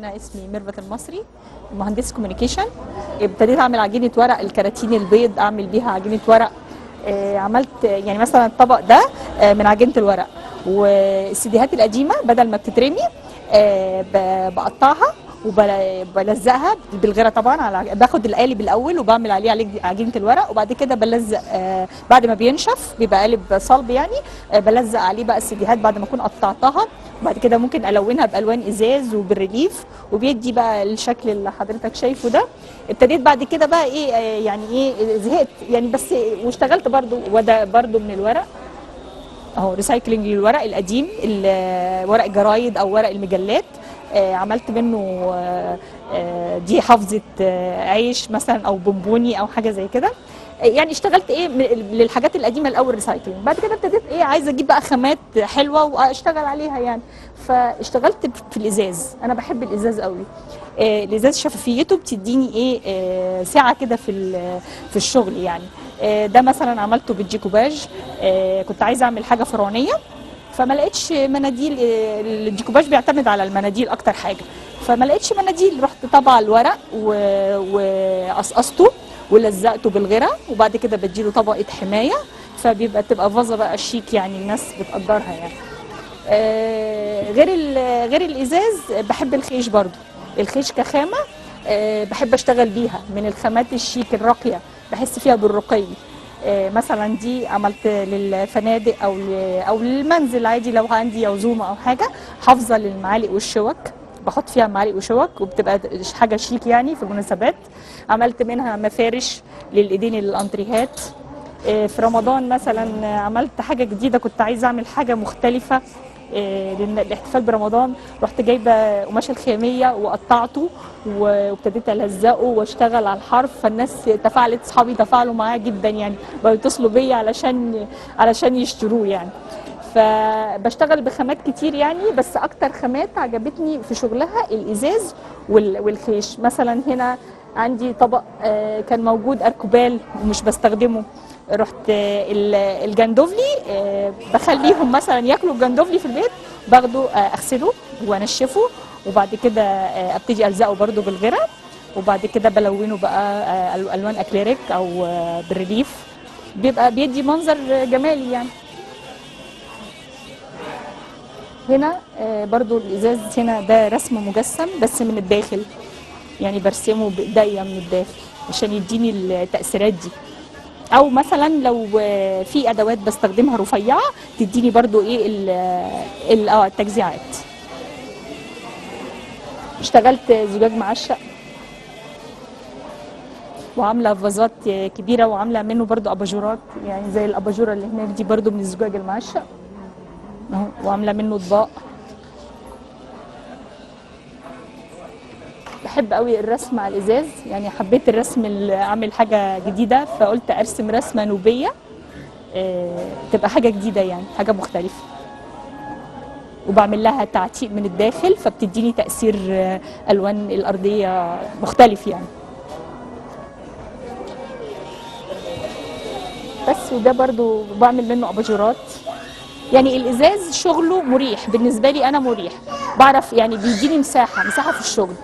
انا اسمي ميرفت المصري، مهندس كوميونيكيشن. ابتديت اعمل عجينه ورق الكراتين البيض، اعمل بيها عجينه ورق. عملت يعني مثلا الطبق ده من عجينه الورق. والسيديهات القديمه بدل ما بتترمي بقطعها وبلزقها بالغيره طبعا، على باخد القالب الاول وبعمل عليه عجينه الورق، وبعد كده بلزق بعد ما بينشف بيبقى قالب صلب يعني. بلزق عليه بقى السيديهات بعد ما اكون قطعتها، وبعد كده ممكن الونها بالوان ازاز وبالريليف، وبيدي بقى الشكل اللي حضرتك شايفه ده. ابتديت بعد كده بقى ايه يعني ايه زهقت يعني، بس واشتغلت برضو وده برضو من الورق اهو، ريسايكلينج للورق القديم، ورق الجرايد او ورق المجلات. عملت منه دي حافظه عيش مثلا او بونبوني او حاجه زي كده. يعني اشتغلت ايه للحاجات القديمه الاول ريسايكلينج، بعد كده ابتديت ايه عايزه اجيب بقى خامات حلوه واشتغل عليها يعني. فاشتغلت في الازاز، انا بحب الازاز قوي. الازاز شفافيته بتديني ايه سعه كده في الشغل يعني. ده مثلا عملته بالديكوباج. كنت عايزه اعمل حاجه فرعونيه، فما لقيتش مناديل. الديكوباج بيعتمد على المناديل اكتر حاجه، فما لقيتش مناديل، رحت طبع الورق وقصقصته ولزقته بالغيره، وبعد كده بديله طبقه حمايه، تبقى فازه بقى شيك يعني، الناس بتقدرها يعني. غير الازاز بحب الخيش برضو. الخيش كخامه بحب اشتغل بيها، من الخامات الشيك الراقيه، بحس فيها بالرقي. مثلا دي عملت للفنادق او للمنزل عادي، لو عندي عزومه او حاجه، حافظه للمعالق والشوك، بحط فيها معالق وشوك وبتبقى حاجه شيك يعني في المناسبات. عملت منها مفارش للايدين للانتريهات. في رمضان مثلا عملت حاجه جديده، كنت عايزه اعمل حاجه مختلفه للاحتفال برمضان. رحت جايبه قماش الخياميه وقطعته وابتديت الزقه واشتغل على الحرف، فالناس تفاعلت، اصحابي تفاعلوا معاه جدا يعني، بقوا يتصلوا بيا علشان يشتروه يعني. فبشتغل بخامات كتير يعني، بس اكتر خامات عجبتني في شغلها الازاز والخيش. مثلا هنا عندي طبق كان موجود اركوبال ومش بستخدمه، رحت الجندوفلي بخليهم مثلا ياكلوا الجندوفلي في البيت، باخده اغسله وانشفه، وبعد كده ابتدي الزقه برده بالغيره، وبعد كده بلونه بقى الوان اكليريك او بالريليف، بيبقى بيدي منظر جمالي يعني. هنا برضو الازاز هنا ده رسم مجسم بس من الداخل، يعني برسمه بايديا من الداخل عشان يديني التأثيرات دي. او مثلا لو في ادوات بستخدمها رفيعه تديني برضو ايه التجزيعات. اشتغلت زجاج معشق، وعامله فازات كبيره، وعامله منه برضو اباجورات، يعني زي الاباجوره اللي هناك دي برضو من الزجاج المعشق اهو، وعامله منه اطباق. بحب قوي الرسم على الازاز، يعني حبيت الرسم اعمل حاجه جديده، فقلت ارسم رسمه نوبيه تبقى حاجه جديده يعني، حاجه مختلفه، وبعمل لها تعتيق من الداخل فبتديني تأثير ألوان الأرضية مختلف يعني. بس وده برضو بعمل منه أباجورات. يعني الإزاز شغله مريح بالنسبة لي، أنا مريح، بعرف يعني بيديني مساحة في الشغل.